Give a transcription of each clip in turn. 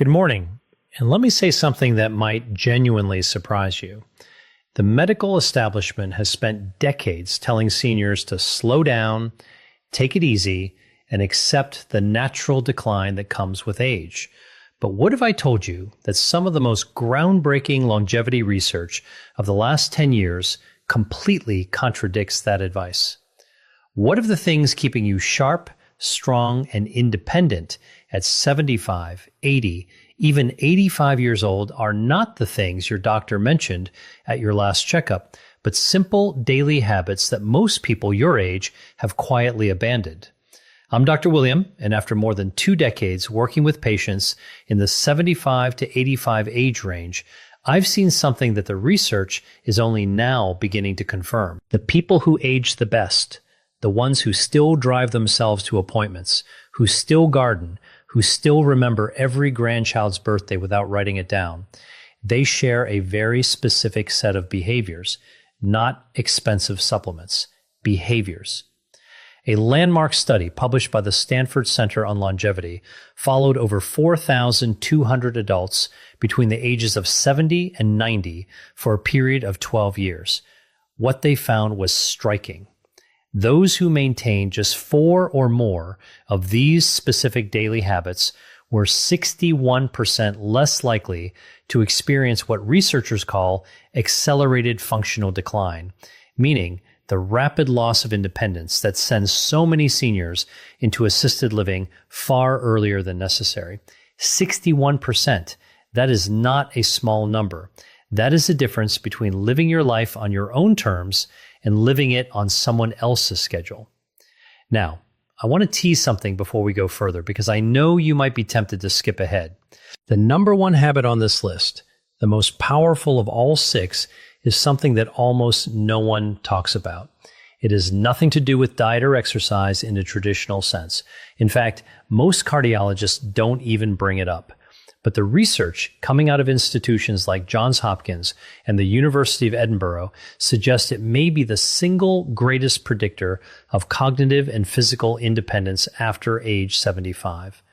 Good morning, and let me say something that might genuinely surprise you. The medical establishment has spent decades telling seniors to slow down, take it easy, and accept the natural decline that comes with age. But what if I told you that some of the most groundbreaking longevity research of the last 10 years completely contradicts that advice? What if the things keeping you sharp, strong, and independent at 75, 80, even 85 years old are not the things your doctor mentioned at your last checkup, but simple daily habits that most people your age have quietly abandoned? I'm Dr. William, and after more than 2 decades working with patients in the 75 to 85 age range, I've seen something that the research is only now beginning to confirm. The people who age the best, the ones who still drive themselves to appointments, who still garden, who still remember every grandchild's birthday without writing it down, they share a very specific set of behaviors, not expensive supplements, behaviors. A landmark study published by the Stanford Center on Longevity followed over 4,200 adults between the ages of 70 and 90 for a period of 12 years. What they found was striking. Those who maintained just 4 or more of these specific daily habits were 61% less likely to experience what researchers call accelerated functional decline, meaning the rapid loss of independence that sends so many seniors into assisted living far earlier than necessary. 61%. That is not a small number. That is the difference between living your life on your own terms and living it on someone else's schedule. Now, I want to tease something before we go further because I know you might be tempted to skip ahead. The number one habit on this list, the most powerful of all 6, is something that almost no one talks about. It has nothing to do with diet or exercise in a traditional sense. In fact, most cardiologists don't even bring it up. But the research coming out of institutions like Johns Hopkins and the University of Edinburgh suggests it may be the single greatest predictor of cognitive and physical independence after age 75.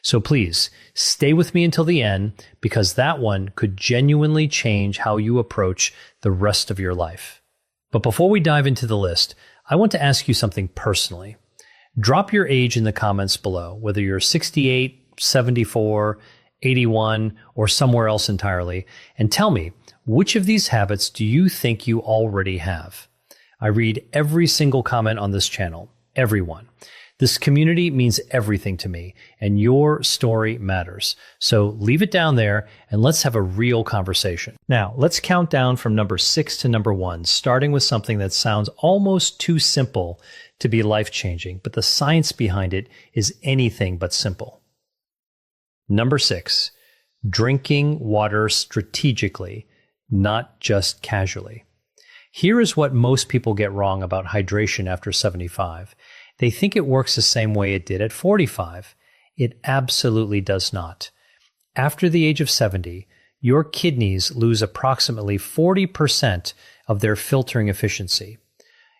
So please, stay with me until the end because that one could genuinely change how you approach the rest of your life. But before we dive into the list, I want to ask you something personally. Drop your age in the comments below, whether you're 68, 74, 81, or somewhere else entirely, and tell me, which of these habits do you think you already have? I read every single comment on this channel, everyone. This community means everything to me, and your story matters. So leave it down there, and let's have a real conversation. Now, let's count down from number 6 to number 1, starting with something that sounds almost too simple to be life-changing, but the science behind it is anything but simple. Number 6, drinking water strategically, not just casually. Here is what most people get wrong about hydration after 75. They think it works the same way it did at 45. It absolutely does not. After the age of 70, your kidneys lose approximately 40% of their filtering efficiency.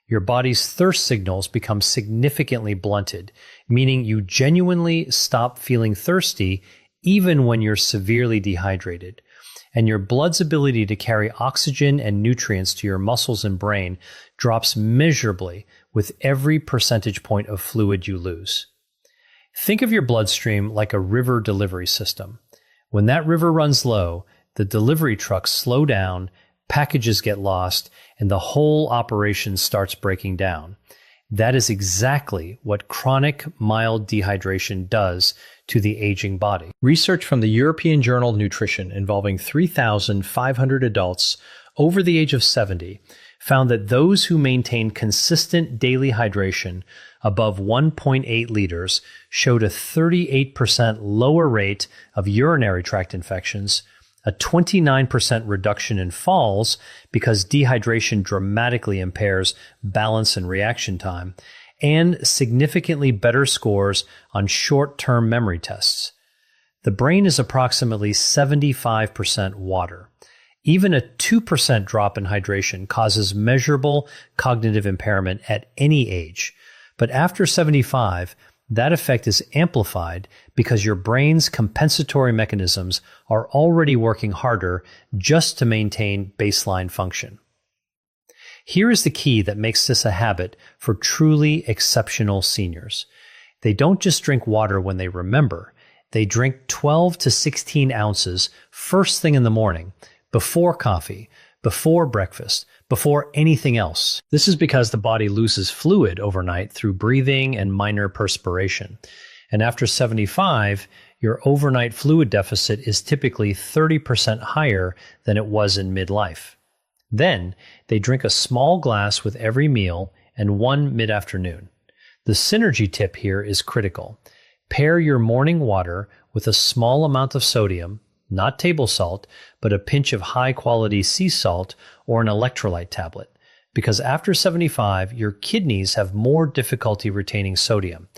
Your body's thirst signals become significantly blunted, meaning you genuinely stop feeling thirsty even when you're severely dehydrated. And your blood's ability to carry oxygen and nutrients to your muscles and brain drops measurably with every percentage point of fluid you lose. Think of your bloodstream like a river delivery system. When that river runs low, the delivery trucks slow down, packages get lost, and the whole operation starts breaking down. That is exactly what chronic mild dehydration does to the aging body. Research from the European Journal of Nutrition involving 3,500 adults over the age of 70 found that those who maintained consistent daily hydration above 1.8 liters showed a 38% lower rate of urinary tract infections, a 29% reduction in falls because dehydration dramatically impairs balance and reaction time, and significantly better scores on short-term memory tests. The brain is approximately 75% water. Even a 2% drop in hydration causes measurable cognitive impairment at any age. But after 75, that effect is amplified because your brain's compensatory mechanisms are already working harder just to maintain baseline function. Here is the key that makes this a habit for truly exceptional seniors. They don't just drink water when they remember. They drink 12 to 16 ounces first thing in the morning, before coffee, before breakfast, before anything else. This is because the body loses fluid overnight through breathing and minor perspiration. And after 75, your overnight fluid deficit is typically 30% higher than it was in midlife. Then, they drink a small glass with every meal and one mid-afternoon. The synergy tip here is critical. Pair your morning water with a small amount of sodium, not table salt, but a pinch of high-quality sea salt or an electrolyte tablet. Because after 75, your kidneys have more difficulty retaining sodium.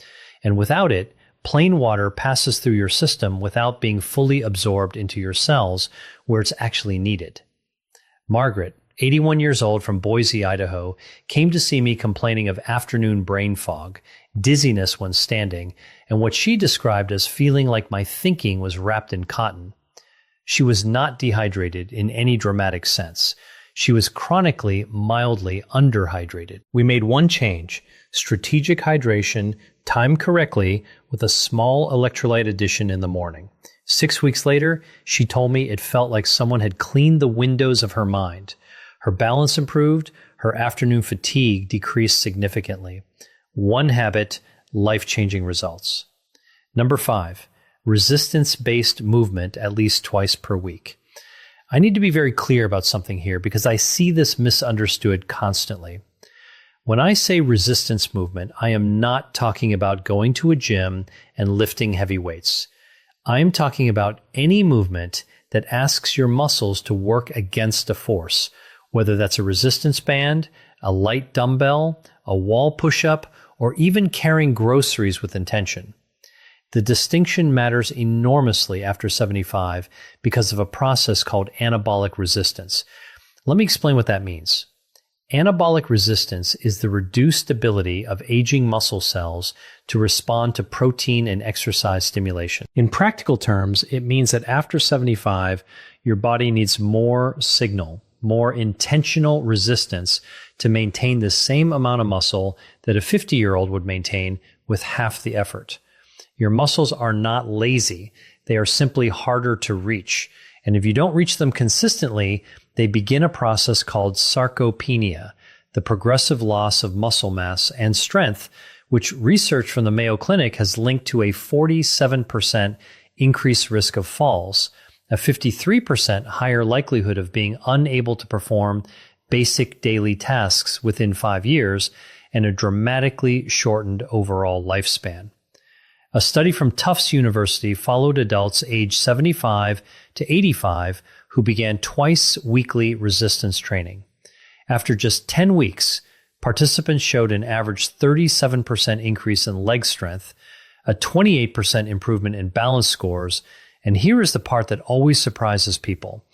And without it, plain water passes through your system without being fully absorbed into your cells where it's actually needed. Margaret, 81 years old from Boise, Idaho, came to see me complaining of afternoon brain fog, dizziness when standing, and what she described as feeling like my thinking was wrapped in cotton. She was not dehydrated in any dramatic sense. She was chronically, mildly underhydrated. We made one change: strategic hydration, timed correctly, with a small electrolyte addition in the morning. 6 weeks later, she told me it felt like someone had cleaned the windows of her mind. Her balance improved, her afternoon fatigue decreased significantly. One habit, life-changing results. Number 5, resistance-based movement at least twice per week. I need to be very clear about something here because I see this misunderstood constantly. When I say resistance movement, I am not talking about going to a gym and lifting heavy weights. I am talking about any movement that asks your muscles to work against a force, whether that's a resistance band, a light dumbbell, a wall push-up, or even carrying groceries with intention. The distinction matters enormously after 75 because of a process called anabolic resistance. Let me explain what that means. Anabolic resistance is the reduced ability of aging muscle cells to respond to protein and exercise stimulation. In practical terms, it means that after 75, your body needs more signal, more intentional resistance to maintain the same amount of muscle that a 50-year-old would maintain with half the effort. Your muscles are not lazy. They are simply harder to reach. And if you don't reach them consistently, they begin a process called sarcopenia, the progressive loss of muscle mass and strength, which research from the Mayo Clinic has linked to a 47% increased risk of falls, a 53% higher likelihood of being unable to perform basic daily tasks within 5 years, and a dramatically shortened overall lifespan. A study from Tufts University followed adults aged 75 to 85 who began twice-weekly resistance training. After just 10 weeks, participants showed an average 37% increase in leg strength, a 28% improvement in balance scores, and here is the part that always surprises people: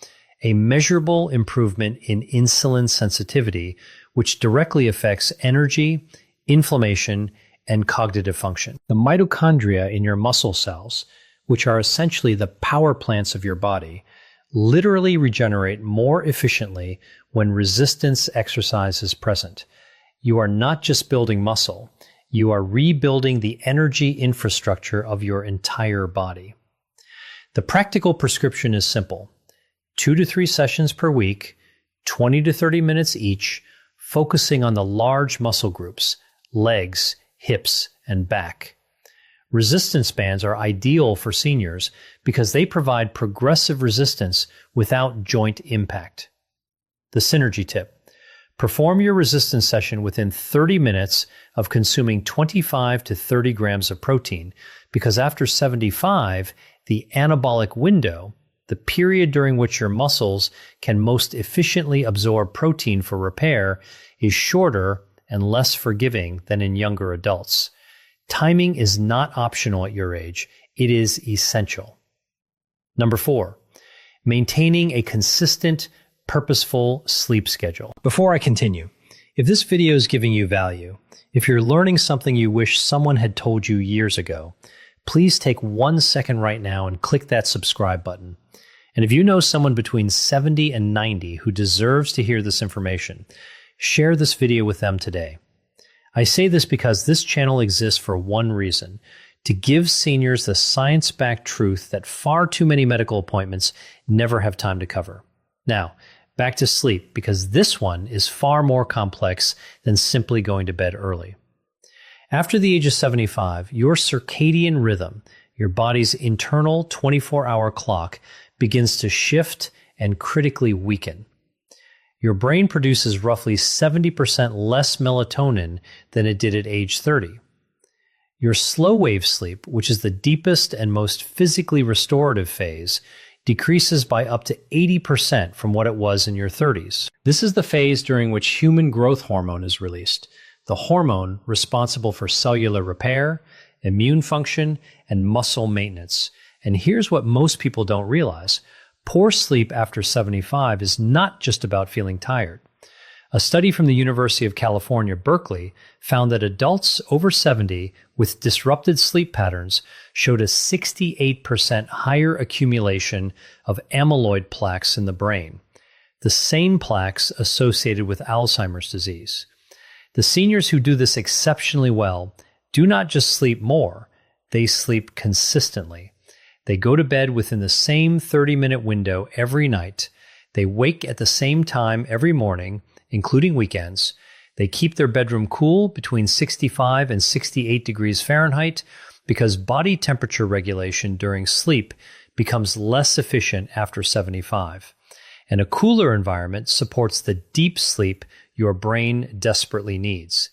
a measurable improvement in insulin sensitivity, which directly affects energy, inflammation, and cognitive function. The mitochondria in your muscle cells, which are essentially the power plants of your body, literally regenerate more efficiently when resistance exercise is present. You are not just building muscle, you are rebuilding the energy infrastructure of your entire body. The practical prescription is simple: 2 to 3 sessions per week, 20 to 30 minutes each, focusing on the large muscle groups, legs, hips, and back. Resistance bands are ideal for seniors because they provide progressive resistance without joint impact. The synergy tip: perform your resistance session within 30 minutes of consuming 25 to 30 grams of protein, because after 75, the anabolic window, the period during which your muscles can most efficiently absorb protein for repair, is shorter and less forgiving than in younger adults. Timing is not optional at your age. It is essential. Number 4, maintaining a consistent, purposeful sleep schedule. Before I continue, If this video is giving you value, if you're learning something you wish someone had told you years ago, please take 1 second right now and click that subscribe button. And if you know someone between 70 and 90 who deserves to hear this information, share this video with them today. I say this because this channel exists for one reason: to give seniors the science-backed truth that far too many medical appointments never have time to cover. Now, back to sleep, because this one is far more complex than simply going to bed early. After the age of 75, your circadian rhythm, your body's internal 24-hour clock, begins to shift and critically weaken. Your brain produces roughly 70% less melatonin than it did at age 30. Your slow-wave sleep, which is the deepest and most physically restorative phase, decreases by up to 80% from what it was in your 30s. This is the phase during which human growth hormone is released, the hormone responsible for cellular repair, immune function, and muscle maintenance. And here's what most people don't realize: poor sleep after 75 is not just about feeling tired. A study from the University of California, Berkeley, found that adults over 70 with disrupted sleep patterns showed a 68% higher accumulation of amyloid plaques in the brain, the same plaques associated with Alzheimer's disease. The seniors who do this exceptionally well do not just sleep more, they sleep consistently. They go to bed within the same 30-minute window every night. They wake at the same time every morning, including weekends. They keep their bedroom cool between 65 and 68 degrees Fahrenheit because body temperature regulation during sleep becomes less efficient after 75. And a cooler environment supports the deep sleep your brain desperately needs.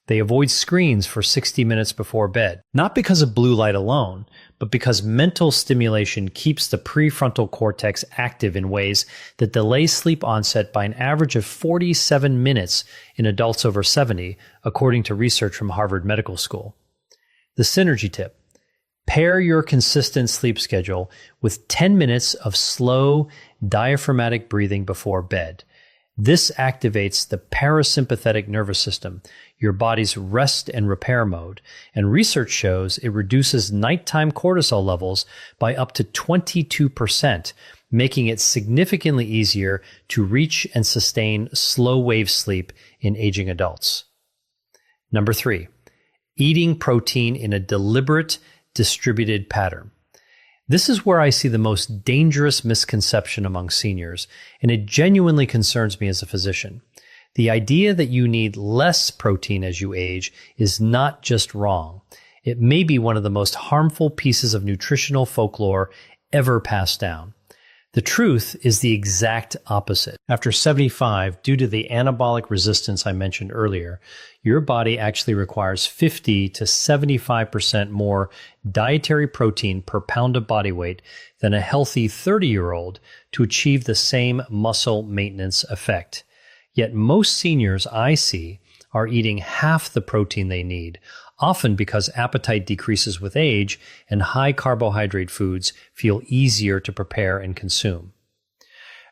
They avoid screens for 60 minutes before bed, not because of blue light alone, but because mental stimulation keeps the prefrontal cortex active in ways that delay sleep onset by an average of 47 minutes in adults over 70, according to research from Harvard Medical School. The synergy tip: pair your consistent sleep schedule with 10 minutes of slow, diaphragmatic breathing before bed. This activates the parasympathetic nervous system, your body's rest and repair mode, and research shows it reduces nighttime cortisol levels by up to 22%, making it significantly easier to reach and sustain slow-wave sleep in aging adults. Number 3, eating protein in a deliberate, distributed pattern. This is where I see the most dangerous misconception among seniors, and it genuinely concerns me as a physician. The idea that you need less protein as you age is not just wrong. It may be one of the most harmful pieces of nutritional folklore ever passed down. The truth is the exact opposite. After 75, due to the anabolic resistance I mentioned earlier, your body actually requires 50 to 75% more dietary protein per pound of body weight than a healthy 30-year-old to achieve the same muscle maintenance effect. Yet most seniors I see are eating half the protein they need, often because appetite decreases with age and high carbohydrate foods feel easier to prepare and consume.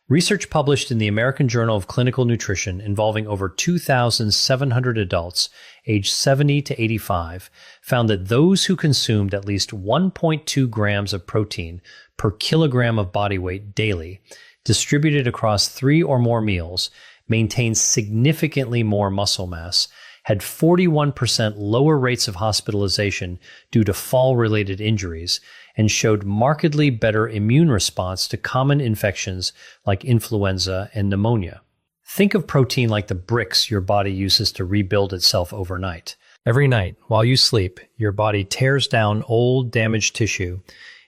Research published in the American Journal of Clinical Nutrition involving over 2,700 adults aged 70 to 85 found that those who consumed at least 1.2 grams of protein per kilogram of body weight daily, distributed across 3 or more meals, maintained significantly more muscle mass, had 41% lower rates of hospitalization due to fall-related injuries, and showed markedly better immune response to common infections like influenza and pneumonia. Think of protein like the bricks your body uses to rebuild itself overnight. Every night, while you sleep, your body tears down old, damaged tissue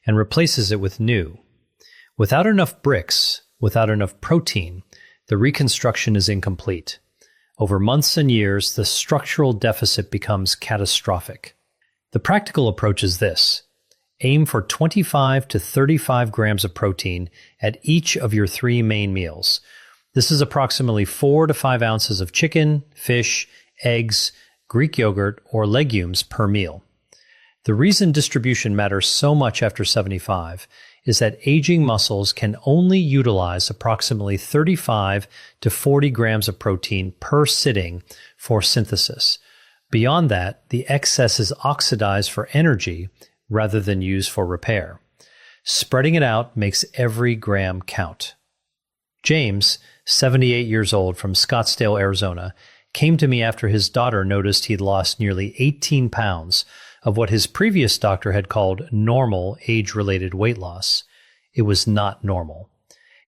and replaces it with new. Without enough bricks, without enough protein, the reconstruction is incomplete. Over months and years, the structural deficit becomes catastrophic. The practical approach is this: aim for 25 to 35 grams of protein at each of your 3 main meals. This is approximately 4 to 5 ounces of chicken, fish, eggs, Greek yogurt, or legumes per meal. The reason distribution matters so much after 75 is that aging muscles can only utilize approximately 35 to 40 grams of protein per sitting for synthesis. Beyond that, the excess is oxidized for energy rather than used for repair. Spreading it out makes every gram count. James, 78 years old from Scottsdale, Arizona, came to me after his daughter noticed he'd lost nearly 18 pounds of what his previous doctor had called normal age-related weight loss. It was not normal.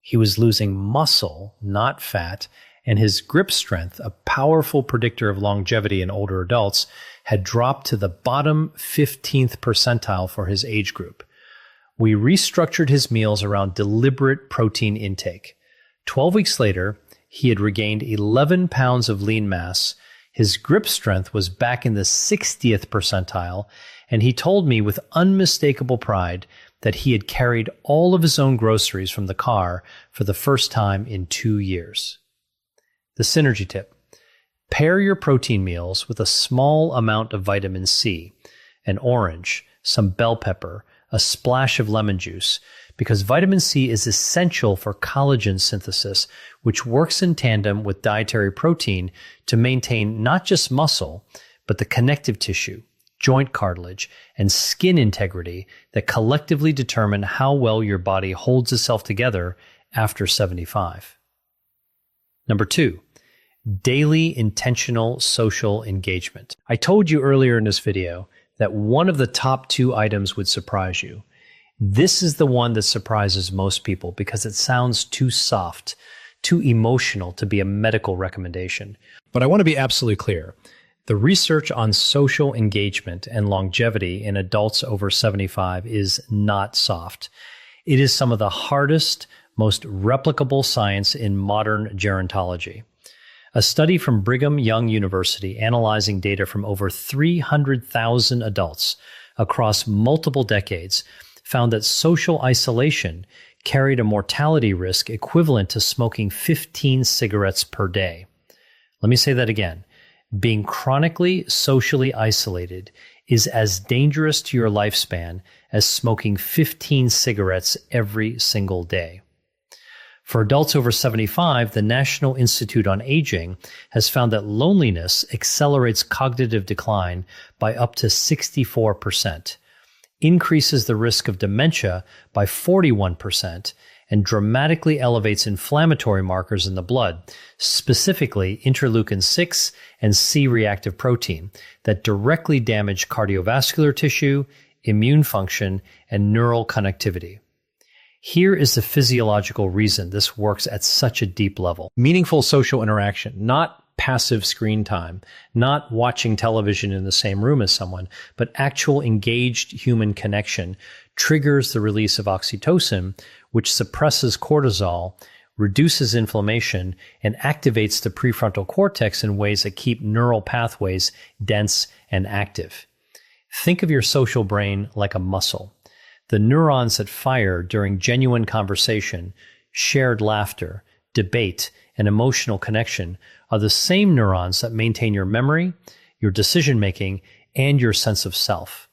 He was losing muscle, not fat, and his grip strength, a powerful predictor of longevity in older adults, had dropped to the bottom 15th percentile for his age group. We restructured his meals around deliberate protein intake. 12 weeks later, he had regained 11 pounds of lean mass. His grip strength was back in the 60th percentile, and he told me with unmistakable pride that he had carried all of his own groceries from the car for the first time in 2 years. The synergy tip: pair your protein meals with a small amount of vitamin C, an orange, some bell pepper, a splash of lemon juice, because vitamin C is essential for collagen synthesis, which works in tandem with dietary protein to maintain not just muscle, but the connective tissue, joint cartilage, and skin integrity that collectively determine how well your body holds itself together after 75. Number 2, daily intentional social engagement. I told you earlier in this video that one of the top 2 items would surprise you. This is the one that surprises most people because it sounds too soft, too emotional to be a medical recommendation. But I want to be absolutely clear. The research on social engagement and longevity in adults over 75 is not soft. It is some of the hardest, most replicable science in modern gerontology. A study from Brigham Young University analyzing data from over 300,000 adults across multiple decades found that social isolation carried a mortality risk equivalent to smoking 15 cigarettes per day. Let me say that again. Being chronically socially isolated is as dangerous to your lifespan as smoking 15 cigarettes every single day. For adults over 75, the National Institute on Aging has found that loneliness accelerates cognitive decline by up to 64%, increases the risk of dementia by 41%, and dramatically elevates inflammatory markers in the blood, specifically interleukin-6 and C-reactive protein, that directly damage cardiovascular tissue, immune function, and neural connectivity. Here is the physiological reason this works at such a deep level. Meaningful social interaction, not passive screen time, not watching television in the same room as someone, but actual engaged human connection triggers the release of oxytocin, which suppresses cortisol, reduces inflammation, and activates the prefrontal cortex in ways that keep neural pathways dense and active. Think of your social brain like a muscle. The neurons that fire during genuine conversation, shared laughter, debate, and emotional connection are the same neurons that maintain your memory, your decision-making, and your sense of self.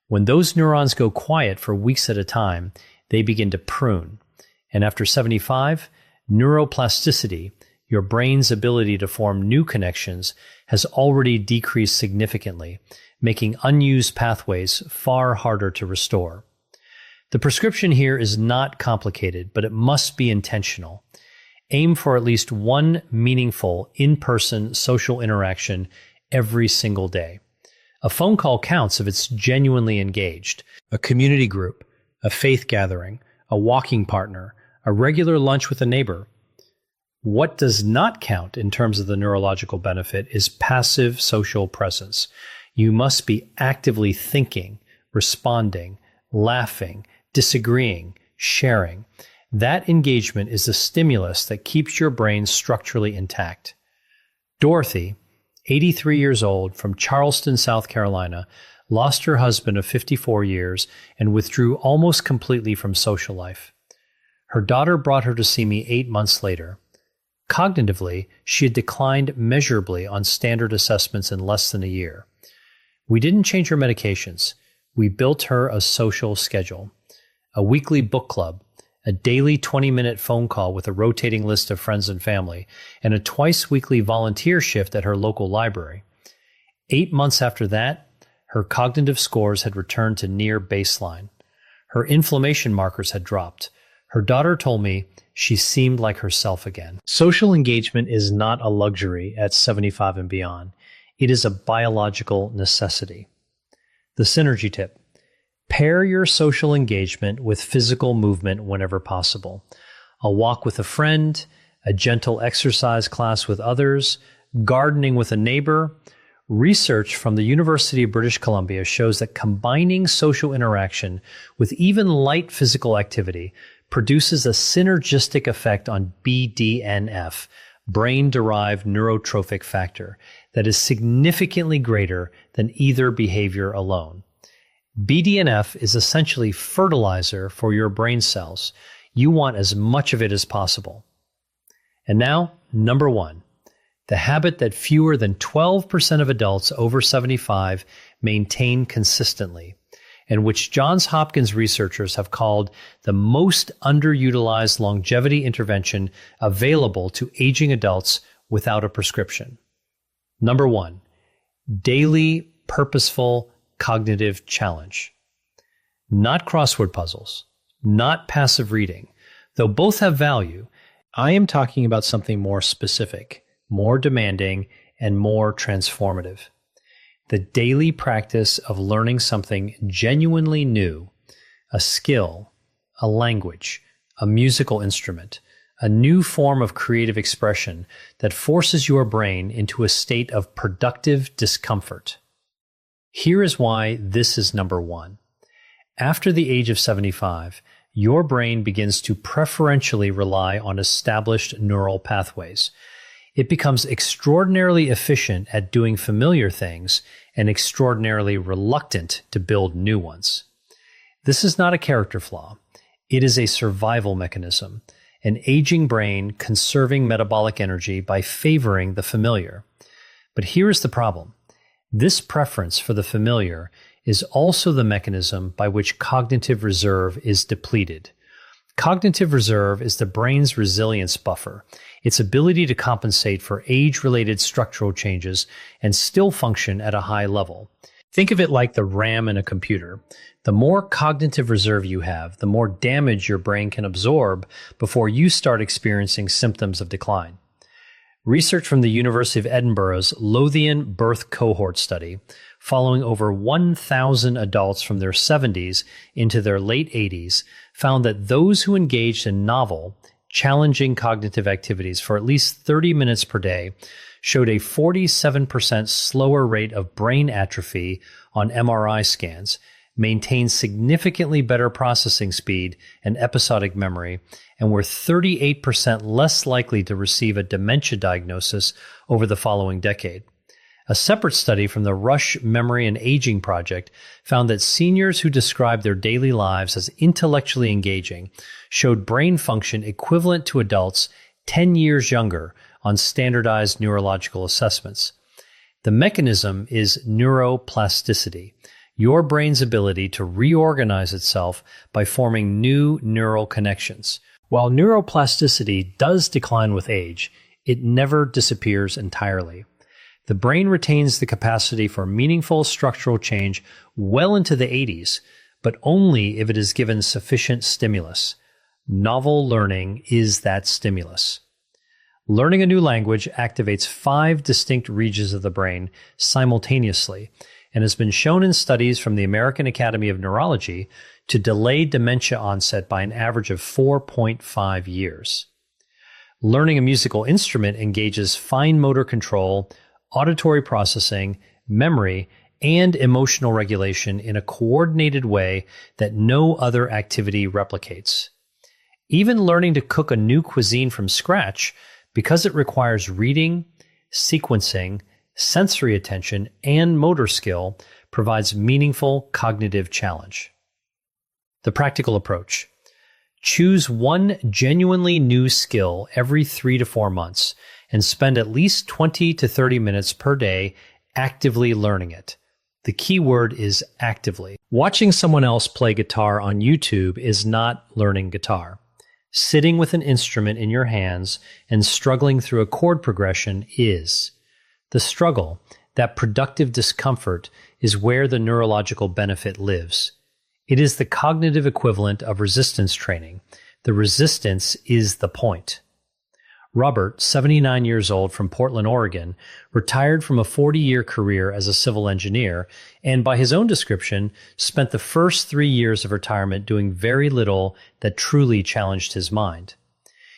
When those neurons go quiet for weeks at a time, they begin to prune. And after 75, neuroplasticity, your brain's ability to form new connections, has already decreased significantly, making unused pathways far harder to restore. The prescription here is not complicated, but it must be intentional. Aim for at least one meaningful in-person social interaction every single day. A phone call counts if it's genuinely engaged. A community group, a faith gathering, a walking partner, a regular lunch with a neighbor. What does not count in terms of the neurological benefit is passive social presence. You must be actively thinking, responding, laughing, disagreeing, sharing. That engagement is the stimulus that keeps your brain structurally intact. Dorothy, 83 years old, from Charleston, South Carolina, lost her husband of 54 years and withdrew almost completely from social life. Her daughter brought her to see me 8 months later. Cognitively, she had declined measurably on standard assessments in less than a year. We didn't change her medications. We built her a social schedule. a weekly book club, a daily 20-minute phone call with a rotating list of friends and family, and a twice-weekly volunteer shift at her local library. 8 months after that, her cognitive scores had returned to near baseline. Her inflammation markers had dropped. Her daughter told me she seemed like herself again. Social engagement is not a luxury at 75 and beyond. It is a biological necessity. The synergy tip. Pair your social engagement with physical movement whenever possible. A walk with a friend, a gentle exercise class with others, gardening with a neighbor. Research from the University of British Columbia shows that combining social interaction with even light physical activity produces a synergistic effect on BDNF, brain-derived neurotrophic factor, that is significantly greater than either behavior alone. BDNF is essentially fertilizer for your brain cells. You want as much of it as possible. And now, number 1, the habit that fewer than 12% of adults over 75 maintain consistently, and which Johns Hopkins researchers have called the most underutilized longevity intervention available to aging adults without a prescription. Number 1, daily purposeful cognitive challenge. Not crossword puzzles, not passive reading. Though both have value, I am talking about something more specific, more demanding, and more transformative. The daily practice of learning something genuinely new, a skill, a language, a musical instrument, a new form of creative expression that forces your brain into a state of productive discomfort. Here is why this is number 1. After the age of 75, your brain begins to preferentially rely on established neural pathways. It becomes extraordinarily efficient at doing familiar things and extraordinarily reluctant to build new ones. This is not a character flaw. It is a survival mechanism, an aging brain conserving metabolic energy by favoring the familiar. But here is the problem. This preference for the familiar is also the mechanism by which cognitive reserve is depleted. Cognitive reserve is the brain's resilience buffer, its ability to compensate for age-related structural changes and still function at a high level. Think of it like the RAM in a computer. The more cognitive reserve you have, the more damage your brain can absorb before you start experiencing symptoms of decline. Research from the University of Edinburgh's Lothian birth cohort study, following over 1,000 adults from their 70s into their late 80s, found that those who engaged in novel, challenging cognitive activities for at least 30 minutes per day showed a 47% slower rate of brain atrophy on MRI scans, maintained significantly better processing speed and episodic memory, and were 38% less likely to receive a dementia diagnosis over the following decade. A separate study from the Rush Memory and Aging Project found that seniors who described their daily lives as intellectually engaging showed brain function equivalent to adults 10 years younger on standardized neurological assessments. The mechanism is neuroplasticity, your brain's ability to reorganize itself by forming new neural connections. While neuroplasticity does decline with age, it never disappears entirely. The brain retains the capacity for meaningful structural change well into the 80s, but only if it is given sufficient stimulus. Novel learning is that stimulus. Learning a new language activates 5 distinct regions of the brain simultaneously and has been shown in studies from the American Academy of Neurology to delay dementia onset by an average of 4.5 years. Learning a musical instrument engages fine motor control, auditory processing, memory, and emotional regulation in a coordinated way that no other activity replicates. Even learning to cook a new cuisine from scratch, because it requires reading, sequencing, sensory attention, and motor skill, provides meaningful cognitive challenge. The practical approach. Choose one genuinely new skill every 3 to 4 months and spend at least 20 to 30 minutes per day actively learning it. The key word is actively. Watching someone else play guitar on YouTube is not learning guitar. Sitting with an instrument in your hands and struggling through a chord progression is. The struggle, that productive discomfort, is where the neurological benefit lives. It is the cognitive equivalent of resistance training. The resistance is the point. Robert, 79 years old from Portland, Oregon, retired from a 40-year career as a civil engineer and, by his own description, spent the first 3 years of retirement doing very little that truly challenged his mind.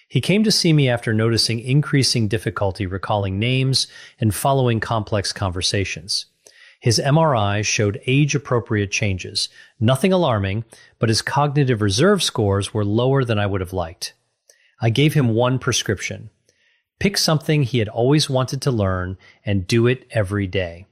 He came to see me after noticing increasing difficulty recalling names and following complex conversations. His MRI showed age-appropriate changes, nothing alarming, but his cognitive reserve scores were lower than I would have liked. I gave him one prescription. Pick something he had always wanted to learn and do it every day.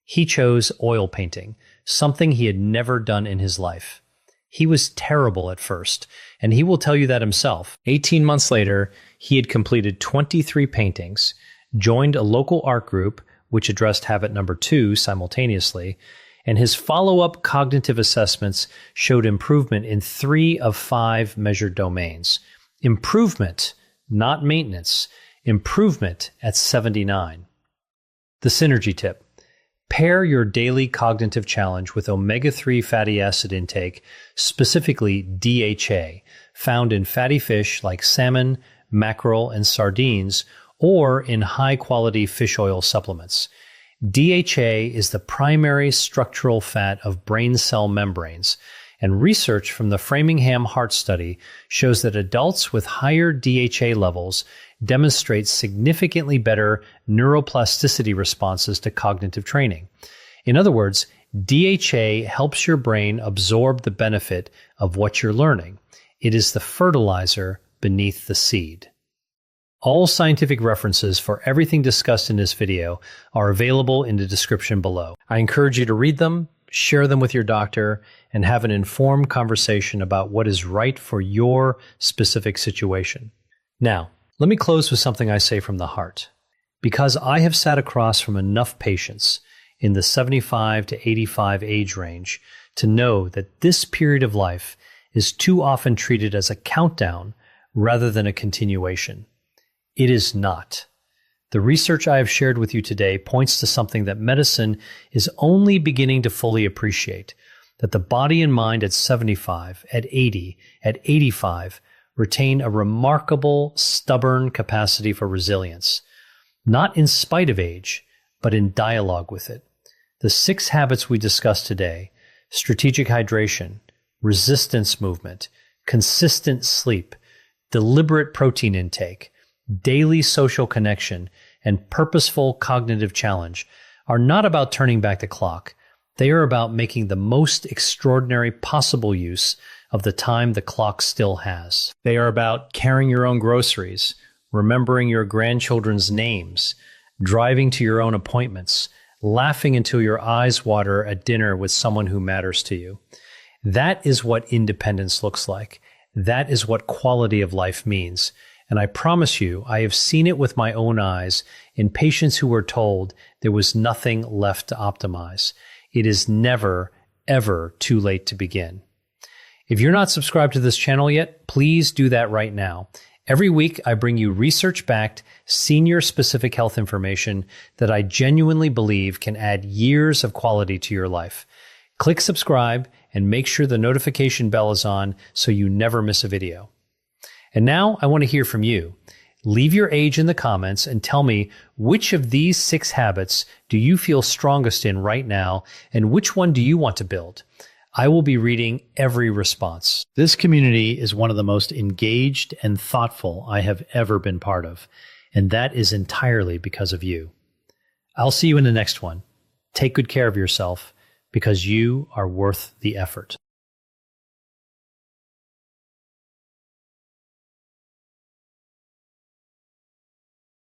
He chose oil painting, something he had never done in his life. He was terrible at first, and he will tell you that himself. 18 months later, he had completed 23 paintings, joined a local art group, which addressed habit number 2 simultaneously, and his follow-up cognitive assessments showed improvement in 3 of 5 measured domains. Improvement, not maintenance. Improvement at 79. The synergy tip. Pair your daily cognitive challenge with omega-3 fatty acid intake, specifically DHA, found in fatty fish like salmon, mackerel, and sardines, or in high-quality fish oil supplements. DHA is the primary structural fat of brain cell membranes, and research from the Framingham Heart Study shows that adults with higher DHA levels demonstrate significantly better neuroplasticity responses to cognitive training. In other words, DHA helps your brain absorb the benefit of what you're learning. It is the fertilizer beneath the seed. All scientific references for everything discussed in this video are available in the description below. I encourage you to read them, share them with your doctor, and have an informed conversation about what is right for your specific situation. Now, let me close with something I say from the heart. Because I have sat across from enough patients in the 75 to 85 age range to know that this period of life is too often treated as a countdown rather than a continuation. It is not. The research I have shared with you today points to something that medicine is only beginning to fully appreciate, that the body and mind at 75, at 80, at 85 retain a remarkable, stubborn capacity for resilience, not in spite of age, but in dialogue with it. The 6 habits we discussed today, strategic hydration, resistance movement, consistent sleep, deliberate protein intake, daily social connection, and purposeful cognitive challenge, are not about turning back the clock. They are about making the most extraordinary possible use of the time the clock still has. They are about carrying your own groceries, remembering your grandchildren's names, driving to your own appointments, laughing until your eyes water at dinner with someone who matters to you. That is what independence looks like. That is what quality of life means. And I promise you, I have seen it with my own eyes in patients who were told there was nothing left to optimize. It is never, ever too late to begin. If you're not subscribed to this channel yet, please do that right now. Every week, I bring you research-backed, senior-specific health information that I genuinely believe can add years of quality to your life. Click subscribe and make sure the notification bell is on so you never miss a video. And now I want to hear from you. Leave your age in the comments and tell me which of these 6 habits do you feel strongest in right now and which one do you want to build? I will be reading every response. This community is one of the most engaged and thoughtful I have ever been part of, and that is entirely because of you. I'll see you in the next one. Take good care of yourself because you are worth the effort.